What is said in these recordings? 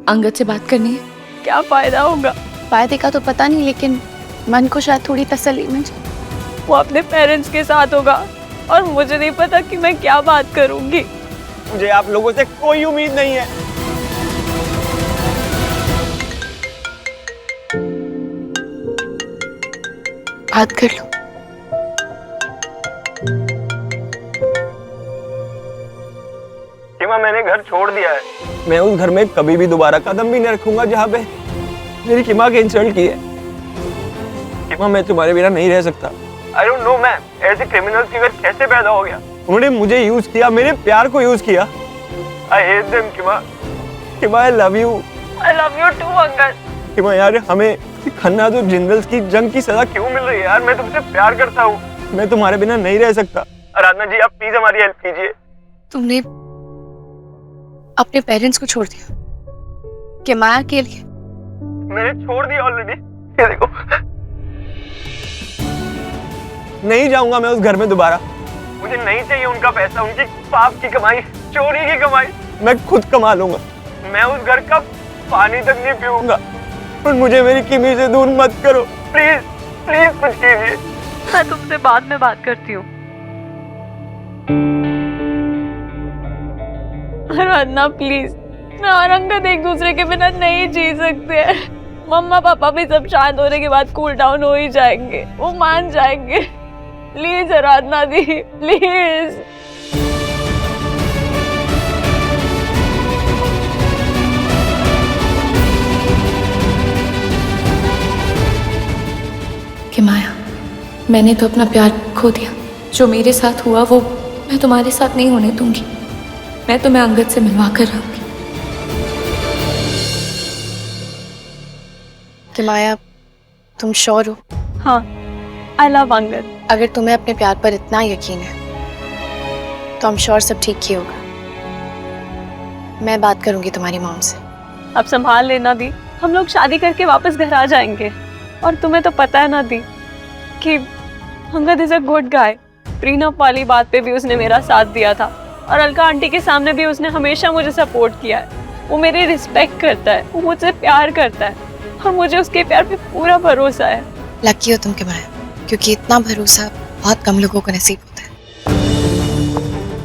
अंगद से बात करनी है। क्या फायदा होगा? फायदे का तो पता नहीं, लेकिन मन को शायद थोड़ी तसल्ली मिल जाए। वो अपने पेरेंट्स के साथ होगा और मुझे नहीं पता कि मैं क्या बात करूंगी। मुझे आप लोगों से कोई उम्मीद नहीं है। बात कर लो। किमा, मैंने घर छोड़ दिया है। मैं उस घर में कभी भी दोबारा कदम भी नहीं रखूंगा जहाँ पे मेरी किमा के इंसल्ट की है। किमा, मैं तुम्हारे बिना नहीं रह सकता। I don't know मैम, ऐसे क्रिमिनल फिगर कैसे पैदा हो गया? उन्होंने मुझे यूज किया, मेरे प्यार को यूज किया। I hate them keema. Keema, I love you। I love you too Angad. Keema यार, हमें खन्ना तो जिंदल्स की जंग की सजा क्यों मिल रही है यार? मैं तुमसे प्यार करता हूँ, मैं तुम्हारे बिना नहीं रह सकता। आराधना जी, आप प्लीज हमारी हेल्प कीजिए। तुमने अपने पेरेंट्स को छोड़ दिया कि माया के लिए? मैंने छोड़ दिया ऑलरेडी। ये देखो, नहीं जाऊंगा मैं उस घर में दोबारा। मुझे नहीं चाहिए उनका पैसा, उनकी पाप की कमाई, चोरी की कमाई। मैं खुद कमा लूंगा। मैं उस घर का पानी तक नहीं पीऊंगा। और मुझे मेरी किमी से दूर मत करो, प्लीज प्लीज कुछ कीजिए। मैं तुमसे बाद में बात करती हूँ। आराधना प्लीज, मैं और अंगद एक दूसरे के बिना नहीं जी सकते हैं। मम्मा पापा भी सब शांत होने के बाद कूल डाउन हो ही जाएंगे, वो मान जाएंगे। Please Aradhana the, please. कि माया, मैंने तो अपना प्यार खो दिया। जो मेरे साथ हुआ वो मैं तुम्हारे साथ नहीं होने दूंगी। मैं तुम्हें अंगद से मिलवा कर रहूंगी। कि माया, तुम श्योर हो? हाँ, आई लव अंगद। अगर तुम्हें अपने प्यार पर इतना यकीन है तो हम श्योर सब ठीक ही होगा। मैं बात करूंगी तुम्हारी मॉम से। अब संभाल लेना दी, हम लोग शादी करके वापस घर आ जाएंगे। और तुम्हें तो पता है ना दी कि Angad is a good guy. Prenup वाली बात पे भी उसने मेरा साथ दिया था और अलका आंटी के सामने भी उसने हमेशा मुझे सपोर्ट किया है। वो मेरी रिस्पेक्ट करता है, वो मुझसे प्यार करता है और मुझे उसके प्यार पे पूरा भरोसा है। लकी हो तुम के माया, क्योंकि इतना भरोसा बहुत कम लोगों को नसीब होता है।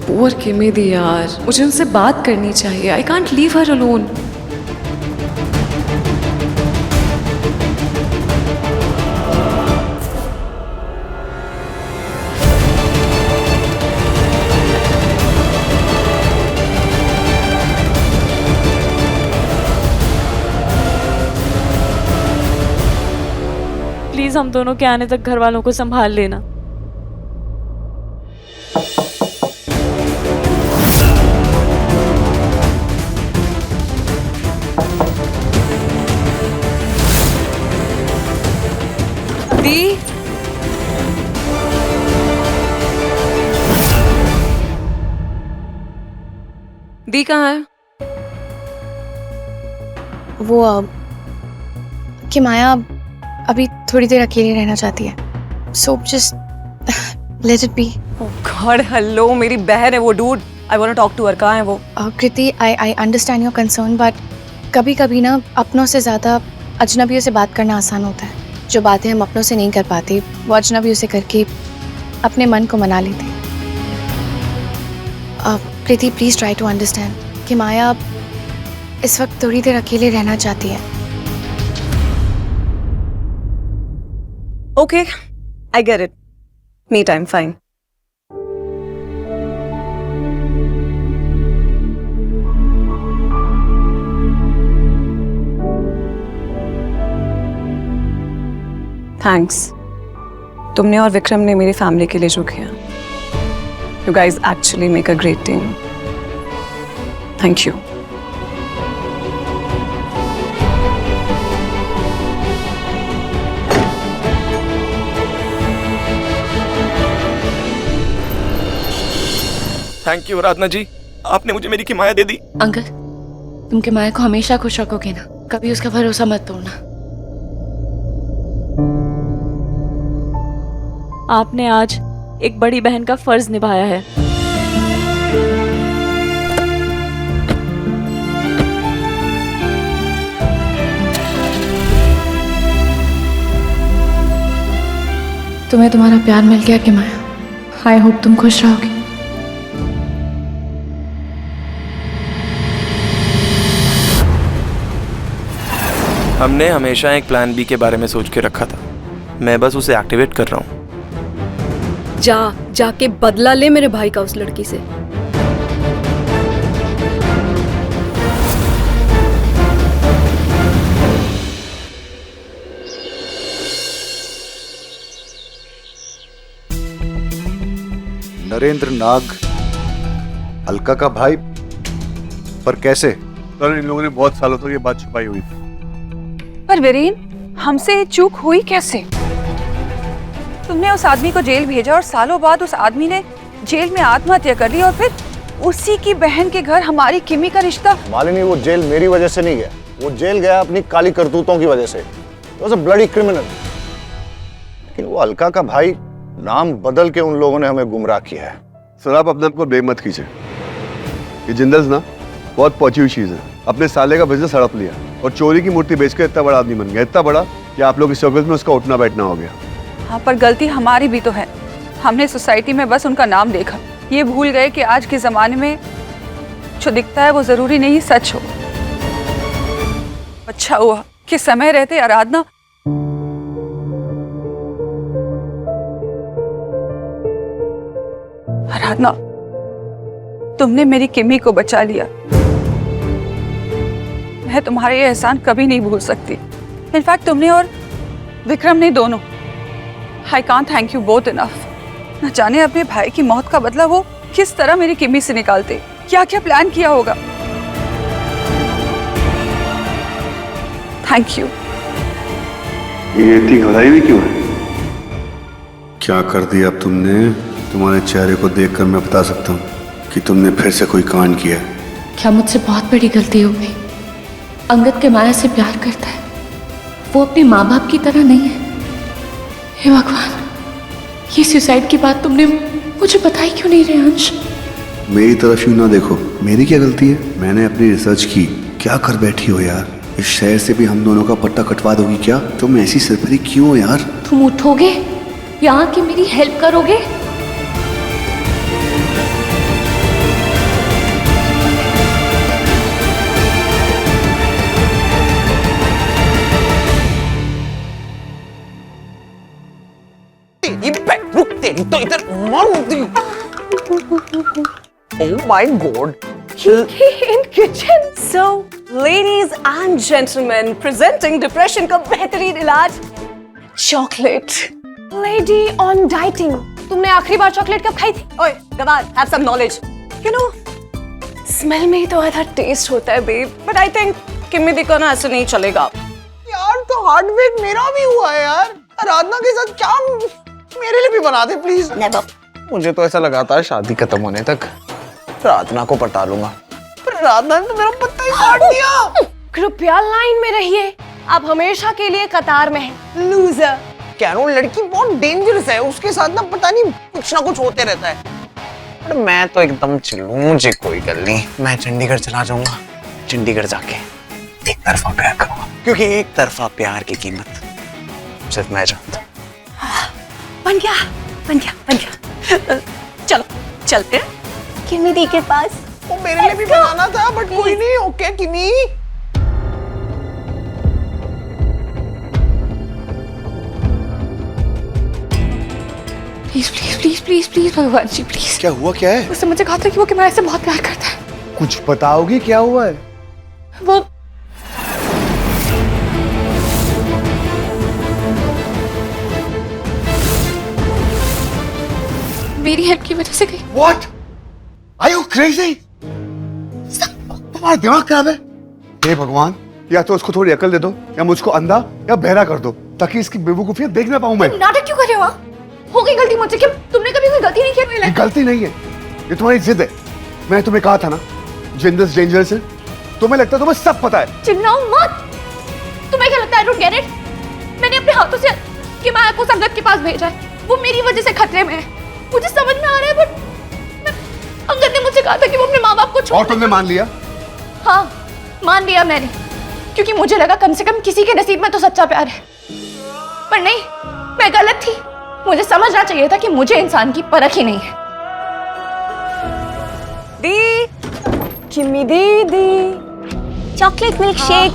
पुअर किमी यार, मुझे उनसे बात करनी चाहिए। I can't leave her alone. Please हम दोनों के आने तक घर वालों को संभाल लेना। दी, दी कहाँ है? वो कि माया अभी थोड़ी देर अकेली रहना चाहती है। So just let it be. Oh god, hello, मेरी बहन है वो। Dude, I want to talk to her. कहाँ है वो? Kriti, I understand your concern, but कभी कभी ना अपनों से ज़्यादा अजनबियों से बात करना आसान होता है। जो बातें हम अपनों से नहीं कर पाते वो अजनबियों से करके अपने मन को मना लेते हैं। कृति, प्लीज़ ट्राई टू अंडरस्टैंड कि माया इस वक्त थोड़ी देर अकेले रहना चाहती है। Okay, I get it. Me time, fine. Thanks. तुमने और विक्रम ने मेरी फैमिली के लिए जो किया. You guys actually make a great team. Thank you. Thank you Aradhana ji, आपने मुझे मेरी किमाया दे दी। अंकल, तुम के माया को हमेशा खुश रखोगे ना? कभी उसका भरोसा मत तोड़ना। आपने आज एक बड़ी बहन का फर्ज निभाया है। तुम्हें तुम्हारा प्यार मिल गया कि माया। आई होप तुम खुश रहोगी। हमने हमेशा एक प्लान बी के बारे में सोच के रखा था, मैं बस उसे एक्टिवेट कर रहा हूँ। जाके बदला ले मेरे भाई का उस लड़की से। नरेंद्र नाग, अलका का भाई, पर कैसे? सर, इन लोगों ने बहुत सालों तक ये बात छुपाई हुई थी। पर वीरेन, हमसे ये चूक हुई कैसे? तुमने उस आदमी को जेल भेजा और सालों बाद उस आदमी ने जेल में आत्महत्या कर ली और फिर उसी की बहन के घर हमारी किमी का रिश्ता। मालिनी, वो जेल मेरी वजह से नहीं गया, वो जेल गया अपनी काली करतूतों की वजह से। वो सब ब्लडी क्रिमिनल। लेकिन वो अलका का भाई, नाम बदल के उन लोगों ने हमें गुमराह किया है। सर, आप अपने आप को ब्लेम मत कीजिए। ये जिंदल ना बहुत पहुंची हुई चीज है। अपने साले का बिजनेस हड़प लिया और चोरी की मूर्ति बेचकर इतना बड़ा आदमी बन गया, इतना बड़ा कि आप लोग इस सर्कल में उसका उठना बैठना हो गया। हाँ, पर गलती हमारी भी तो है। हमने सोसाइटी में बस उनका नाम देखा, ये भूल गए कि आज के जमाने में जो दिखता है वो जरूरी नहीं सच हो। अच्छा हुआ कि समय रहते आराधना तुमने मेरी किमी को बचा लिया। मैं तुम्हारे ये एहसान कभी नहीं भूल सकती। इनफैक्ट तुमने और विक्रम ने दोनों। I can't thank you both enough. न जाने अपने भाई की मौत का बदला वो किस तरह मेरी किमी से निकालते, क्या क्या प्लान किया होगा। Thank you. ये इतनी घबराई हुई क्यों है? क्या कर दिया अब तुमने? तुम्हारे चेहरे को देखकर मैं बता सकता हूँ कि तुमने फिर से कोई कांड किया। क्या मुझसे बहुत बड़ी गलती हो गई? अंगद के माया से प्यार करता है, वो अपने माँ बाप की तरह नहीं है। हे भगवान, ये सुसाइड की बात तुमने मुझे बताई क्यों नहीं रहे अंश? मेरी तरफ यूं ना देखो, मेरी क्या गलती है? मैंने अपनी रिसर्च की। क्या कर बैठी हो यार? इस शहर से भी हम दोनों का पट्टा कटवा दोगी क्या? तुम ऐसी सरफरी क्यों हो यार? तुम उठोगे, यहाँ की मेरी हेल्प करोगे? रुक, तेरी तो इधर मारूंगी। Oh my God. in kitchen. So, ladies and gentlemen, presenting depression का बेहतरीन इलाज, chocolate. Lady on dieting. तुमने आखिरी बार चॉकलेट कब खाई थी? ओए, गवार, have some knowledge. You know, smell में ही तो आधा टेस्ट होता है, babe. But I think Kimmi दी को ना ऐसे नहीं चलेगा। यार, तो हार्डवेयर मेरा भी हुआ है यार। आराधना के साथ क्या मेरे लिए भी बना दे प्लीज। Never. मुझे तो ऐसा लगा था शादी खत्म होने तक आराधना को पटा लूंगा, पर आराधना ने तो मेरा पत्ता ही काट दिया। कृपया लाइन में रहिए, आप हमेशा के लिए कतार में हैं, लूजर। कैरो लड़की बहुत डेंजरस है, उसके साथ ना पता नहीं कुछ ना कुछ होते रहता है। पर मैं तो एकदम चिल्लू, मुझे कोई गल नहीं। मैं चंडीगढ़ चला जाऊंगा, चंडीगढ़ जाके एक तरफा प्यार करूंगा, क्योंकि एक तरफा प्यार की कीमत सिर्फ मैं जानता हूं। बन गया। चलो चलते हैं किमी दी के पास। वो मेरे लिए भी बनाना था, बट कोई नहीं। ओके किमी। Please please please please please भगवान जी प्लीज। क्या हुआ? क्या है? उसने मुझे कहा था कि वो माया से बहुत प्यार करता है। कुछ बताओगी क्या हुआ है? वो मेरी हेल्प की वजह से गई। What? Are you crazy? तुम्हारा दिमाग खराब है? हे भगवान, या तो उसको थोड़ी अकल दे दो, या मुझको अंधा या बहरा कर दो, ताकि इसकी बेवकूफियां देख ना पाऊं मैं। नाटक क्यों कर रहे हो? हो गई गलती मुझसे। क्या तुमने कभी कोई गलती नहीं की? ये गलती नहीं है, ये तुम्हारी जिद है। मैंने तुम्हें कहा था ना, जिंदस डेंजरस है। तुम्हें लगता है तुम्हें सब पता है। चिल्लाओ मत। तुम्हें क्या लगता है? I don't get it? मैंने अपने हाथों से कि माया को संगत के पास भेजा है, वो मेरी वजह से खतरे में है। मुझे समझ में आ रहा है, बट अंगद ने मुझसे कहा था कि वो अपने माँ बाप को छोड़। और तुमने मान लिया? हाँ, मान लिया मैंने, क्योंकि मुझे लगा कम से कम किसी के नसीब में तो सच्चा प्यार है। पर नहीं, मैं गलत थी। मुझे समझना चाहिए था कि मुझे इंसान की परख ही नहीं है। दी, किमी दीदी, चॉकलेट मिल्क शेक।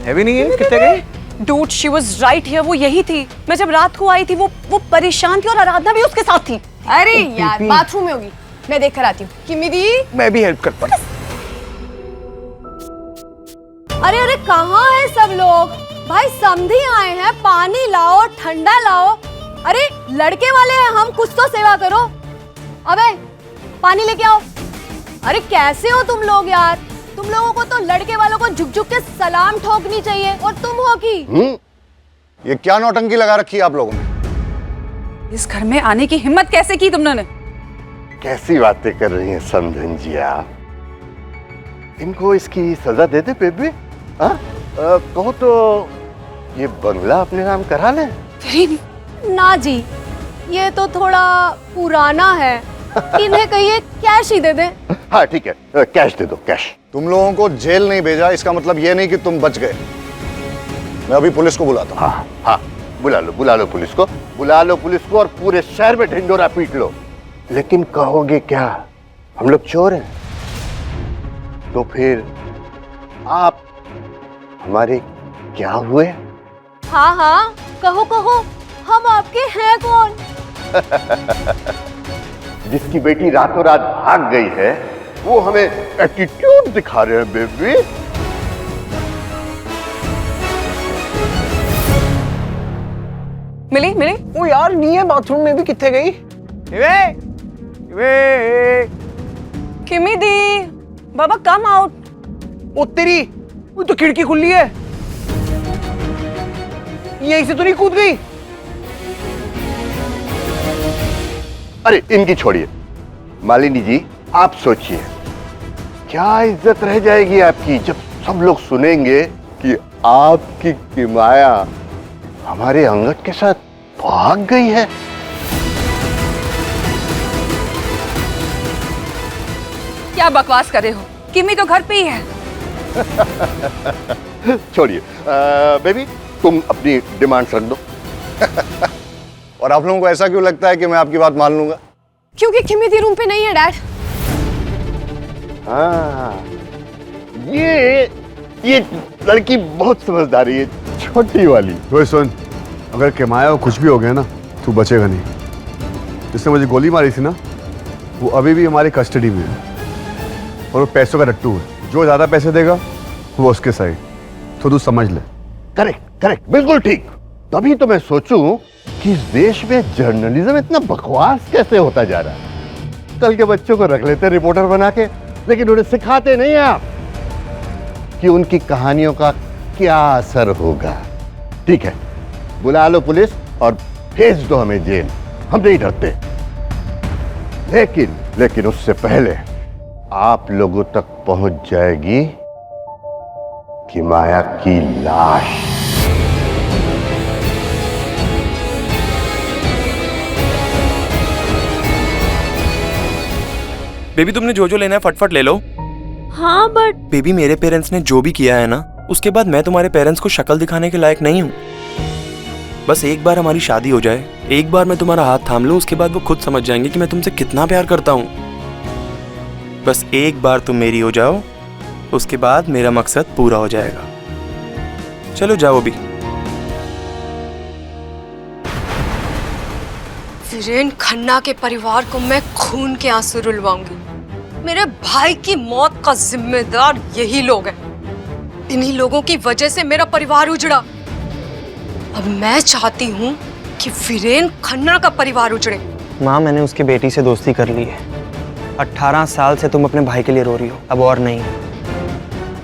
हैवी नहीं है, कितने गई? Dude, she was right here. वो यही थी। मैं जब रात को आई थी वो परेशान थी और आराधना भी उसके साथ थी। अरे यार, बाथरूम में होगी, मैं देख कर आती हूँ। किमी दी, मैं भी हेल्प करता हूँ। अरे अरे, कहाँ है सब लोग? भाई समधी आए हैं, पानी लाओ, ठंडा लाओ। अरे लड़के वाले हैं हम, कुछ तो सेवा करो। अबे पानी लेके आओ। अरे कैसे हो तुम लोग यार? तुम लोगों को तो लड़के वालों को झुक झुक के सलाम ठोकनी चाहिए, और तुम हो कि ये क्या नौटंकी लगा रखी है आप लोगों ने? इस घर में आने की हिम्मत कैसे की तुम लोगों ने? कैसी बातें कर रही हैं समधन जी आप? इनको इसकी सजा दे दे बेबी। कहो तो ये बंगला अपने नाम करा ले। ना जी, ये तो थोड़ा पुराना है। इन्हें कहिए कैश ही दे दे। हाँ ठीक है, कैश दे दो, कैश। तुम लोगों को जेल नहीं भेजा, इसका मतलब ये नहीं कि तुम बच गए। मैं अभी पुलिस को बुलाता हूँ। हाँ हाँ, बुला लो पुलिस को, बुला लो पुलिस को, और पूरे शहर में ढिंडोरा पीट लो। लेकिन कहोगे क्या हम लोग चोर हैं? तो फिर आप हमारे क्या हुए? हाँ हाँ, कहो कहो, हम आपके हैं कौन? जिसकी बेटी रातों रात भाग गई है, वो हमें एटीट्यूड दिखा रहे हैं बेबी। मिली मिली। ओ यार नहीं है, बाथरूम में भी कितने गई? किमी दी, बाबा कम आउट। ओ तेरी, वो तो खिड़की खुली है। यहीं से तो नहीं कूद गई? अरे इनकी छोड़िए, मालिनी जी आप सोचिए, क्या इज्जत रह जाएगी आपकी जब सब लोग सुनेंगे कि आपकी किमाया हमारे अंगद के साथ भाग गई है। क्या बकवास कर रहे हो? किमी तो घर पे ही है। छोड़िए बेबी, तुम अपनी डिमांड्स रख दो। और आप लोगों को ऐसा क्यों लगता है कि मैं आपकी बात मान लूंगा? क्योंकि किमी दी रूम पे नहीं है डैड। हाँ, ये लड़की बहुत समझदारी है, छोटी वाली। तो सुन, अगर किमाया को कुछ भी हो गया ना, तू बचेगा नहीं। जिसने मुझे गोली मारी थी ना, वो अभी भी हमारी कस्टडी में है, और वो पैसों का रट्टू है। जो ज्यादा पैसे देगा वो उसके साइड। तो तू समझ ले। करेक्ट करेक्ट, बिल्कुल ठीक। तभी तो मैं सोचूं कि इस देश में जर्नलिज्म इतना बकवास कैसे होता जा रहा है। कल के बच्चों को रख लेते रिपोर्टर बना के, लेकिन उन्हें सिखाते नहीं आप कि उनकी कहानियों का क्या असर होगा। ठीक है, बुला लो पुलिस और भेज दो हमें जेल, हम नहीं डरते। लेकिन उससे पहले आप लोगों तक पहुंच जाएगी किमाया की लाश। बेबी तुमने जो लेना है फटफट ले लो। हाँ बट बेबी मेरे पेरेंट्स ने जो भी किया है ना, उसके बाद मैं तुम्हारे पेरेंट्स को शक्ल दिखाने के लायक नहीं हूँ। बस एक बार हमारी शादी हो जाए, एक बार मैं तुम्हारा हाथ थाम लूं, उसके बाद वो खुद समझ जाएंगे कि मैं तुमसे कितना प्यार करता हूँ। बस एक बार तुम मेरी हो जाओ, उसके बाद मेरा मकसद पूरा हो जाएगा। चलो जाओ अभी। वीरेन खन्ना के परिवार को मैं खून के आंसू रुलवाऊंगी। मेरे भाई की मौत का जिम्मेदार यही लोग हैं। इन्हीं लोगों की वजह से मेरा परिवार उजड़ा। अब मैं चाहती हूँ कि वीरेन खन्ना का परिवार उजड़े। माँ, मैंने उसकी बेटी से दोस्ती कर ली है। 18 साल से तुम अपने भाई के लिए रो रही हो, अब और नहीं।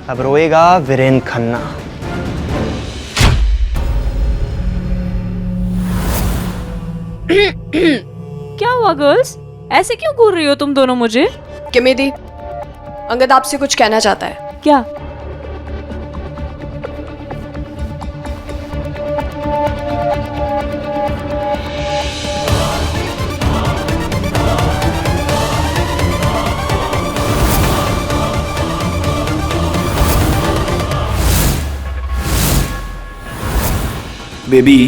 अब रोएगा वीरेन खन्ना। क्या हुआ गर्ल्स? ऐसे क्यों घूर रही हो तुम दोनों मुझे? किमी दी, अंगद आपसे कुछ कहना चाहता है। क्या? बेबी,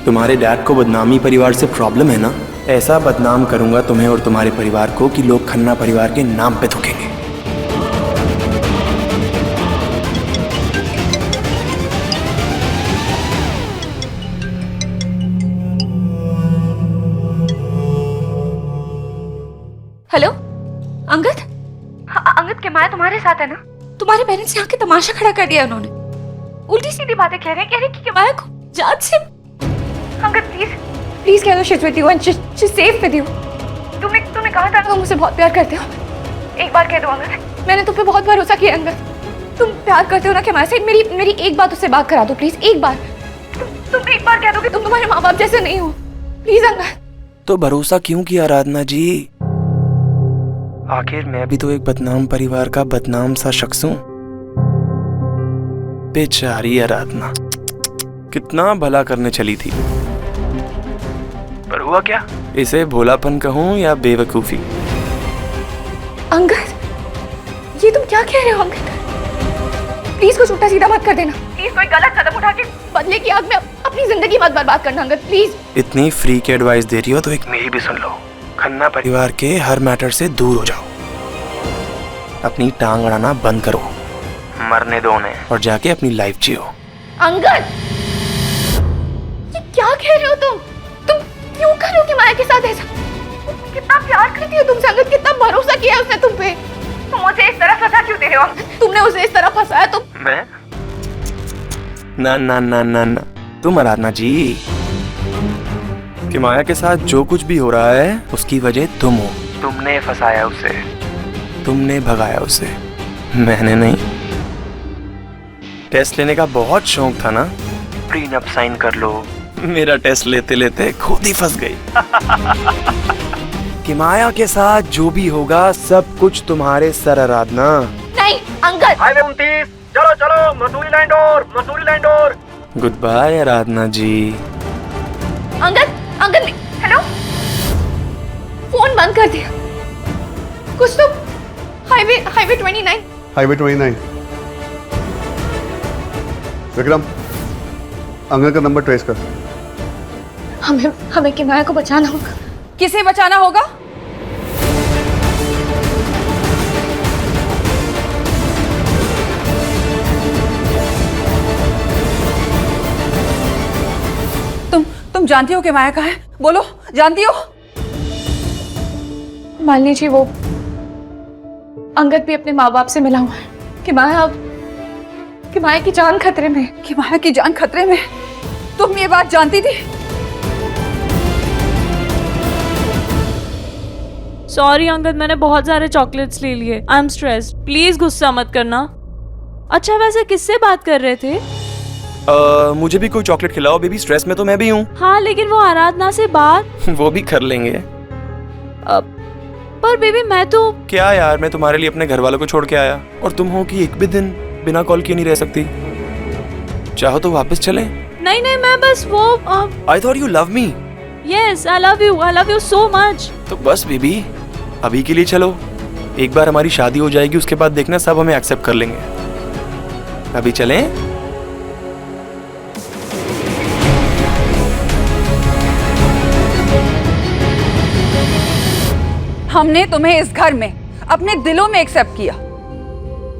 तुम्हारे डैड को बदनामी परिवार से प्रॉब्लम है ना? ऐसा बदनाम करूंगा तुम्हें और तुम्हारे परिवार को कि लोग खन्ना परिवार के नाम पे थूकेंगे। हेलो अंगद? अंगद के माया तुम्हारे साथ है ना? तुम्हारे पेरेंट्स यहाँ के तमाशा खड़ा कर दिया उन्होंने। उल्टी सीधी बातें कह रहे हैं कि माया को जान से। अंगद प्लीज कह दो she is with you and she is safe with you. तुमने कहा था तुम मुझसे बहुत प्यार करते हो। एक बार कह दो अंगद, मैंने तुम पे बहुत भरोसा किया अंगद। तुम प्यार करते हो ना कि माया से? मेरी एक बात उससे बात करा दो प्लीज, एक बार। तुम एक बार कह दो कि तुम तुम्हारे माँ बाप जैसे नहीं हो, प्लीज अंगद। तो भरोसा क्यों किया आराधना जी? आखिर मैं भी तो एक बदनाम परिवार का बदनाम सा शख्स हूं। बेचारी आराधना कितना भला करने चली थी, पर हुआ क्या? इसे भोलापन कहूं या बेवकूफी? अंगद, ये तुम क्या कह रहे हो अंगद? प्लीज कुछ उल्टा सीधा मत कर देना। प्लीज कोई गलत कदम उठा के बदले की आग में अपनी जिंदगी मत बर्बाद करना अंगद, प्लीज। इतनी फ्री की एडवाइस दे रही हो तो एक मेरी भी सुन लो। खन्ना परिवार के हर मैटर से दूर हो जाओ, अपनी टांग अड़ाना बंद करो, मरने दो उन्हें और जाके अपनी लाइफ जियो। अंगद, ये क्या कह रहे हो तुम क्यों करोगे माया के साथ ऐसा? कितना प्यार करती है तुमसे अंगद, कितना भरोसा किया उसने तुम पे। तुम मुझे इस तरह सजा क्यों दे रहे हो अंगद? तुमने उसे इस तरह फंसाया तो मैं? ना ना ना ना ना, तुम आराधना जी कि माया के साथ जो कुछ भी हो रहा है उसकी वजह तुम हो। तुमने फंसाया उसे, तुमने भगाया उसे, मैंने नहीं। टेस्ट लेने का बहुत शौक था ना, प्रीनप साइन कर लो। मेरा टेस्ट लेते लेते खुद ही फंस गई। कि माया के साथ जो भी होगा सब कुछ तुम्हारे सर आराधना। नहीं अंगद। हाईवे 29, चलो चलो Mussoorie line door. Good bye Aradhana ji. Angad hello, phone बंद कर दिया। कुछ तो हाईवे 29। हाईवे 29। विक्रम, अंगद का नंबर ट्रेस कर। हमें कि माया को बचाना होगा। किसे बचाना होगा? तुम जानती हो कि माया कहाँ है? बोलो, जानती हो? मान लीजिए वो अंगद भी अपने माँ बाप से मिला हुआ है कि माया की जान खतरे में। कि माया की जान खतरे में? तुम ये बात जानती थी? सॉरी अंगद, मैंने बहुत सारे चॉकलेट्स ले लिए। आई एम स्ट्रेस्ड, प्लीज गुस्सा मत करना। अच्छा वैसे किससे बात कर रहे थे? मुझे भी कोई चॉकलेट खिलाओ बेबी, स्ट्रेस में तो मैं भी हूँ। हाँ लेकिन वो आराधना से बात वो भी कर लेंगे। पर बेबी मैं तो। क्या यार, मैं तुम्हारे लिए अपने घर वालों को छोड़ के आया और तुम हो कि एक भी दिन बिना कॉल किए नहीं रह सकती। चाहो तो वापस चलें? नहीं मैं बस वो I thought you love me. Yes, I love you so much. तो बस बेबी अभी के लिए चलो, एक बार हमारी शादी हो जाएगी उसके बाद देखना सब हमें एक्सेप्ट कर लेंगे। अभी चलें? हमने तुम्हें इस घर में अपने दिलों में एक्सेप्ट किया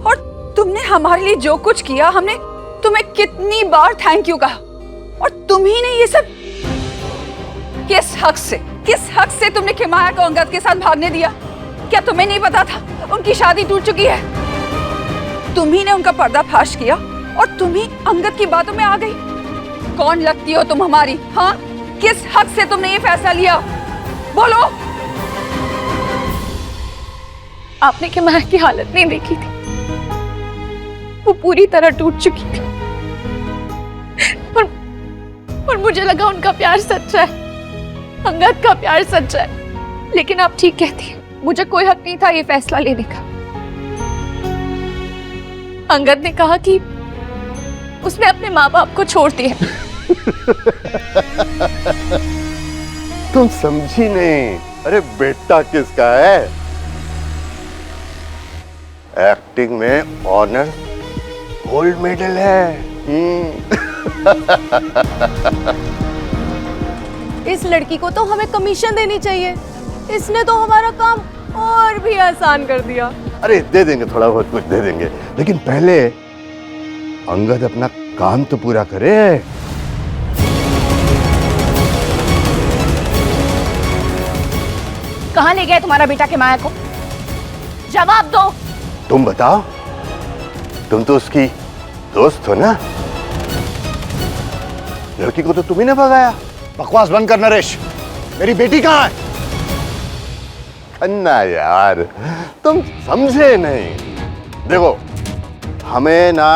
और तुमने हमारे लिए जो कुछ किया, हमने तुम्हें कितनी बार थैंक यू कहा और तुम ही ने ये सब किस हक से तुमने किमाया को अंगद के साथ भागने दिया? क्या तुम्हें नहीं पता था उनकी शादी टूट चुकी है? तुम ही ने उनका पर्दाफाश किया और तुम ही अंगद की बातों में आ गई। कौन लगती हो तुम हमारी? हाँ, किस हक से तुमने ये फैसला लिया? बोलो। आपने कि माया की हालत नहीं देखी थी, वो पूरी तरह टूट चुकी थी। और मुझे लगा उनका प्यार सच्चा है, अंगद का प्यार सच्चा है। लेकिन आप ठीक कहती हैं, मुझे कोई हक नहीं था ये फैसला लेने का। अंगद ने कहा कि उसने अपने माँ बाप को छोड़ दिया। तुम समझी नहीं। अरे बेटा किसका है? एक्टिंग में ऑनर गोल्ड मेडल है। इस लड़की को तो हमें कमीशन देनी चाहिए। इसने तो हमारा काम और भी आसान कर दिया। अरे दे देंगे, थोड़ा बहुत कुछ दे देंगे, लेकिन पहले अंगद अपना काम तो पूरा करे। कहाँ ले गए तुम्हारा बेटा के माया को? जवाब दो। तुम बताओ, तुम तो उसकी दोस्त हो ना? लड़की को तो तुम ही ने भगाया। बकवास बंद कर नरेश, मेरी बेटी कहाँ है? अन्ना यार, तुम समझे नहीं। देखो, हमें ना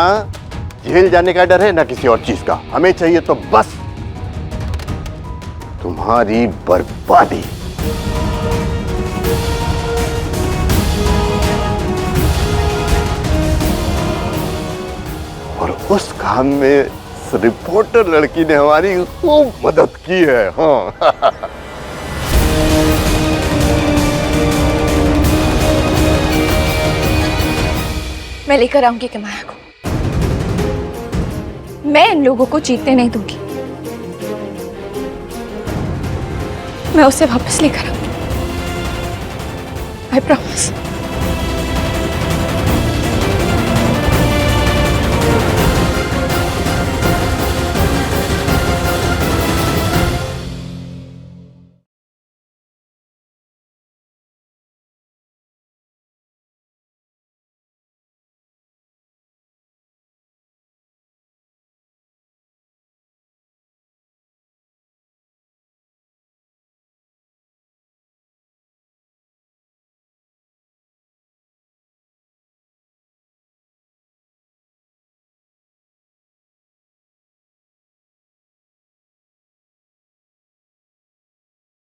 जेल जाने का डर है ना किसी और चीज का। हमें चाहिए तो बस तुम्हारी बर्बादी। और उस काम में इस रिपोर्टर लड़की ने हमारी खूब मदद की है। हाँ मैं लेकर आऊंगी के माया को। मैं इन लोगों को जीतने नहीं दूंगी। मैं उसे वापस लेकर आऊंगी। I promise.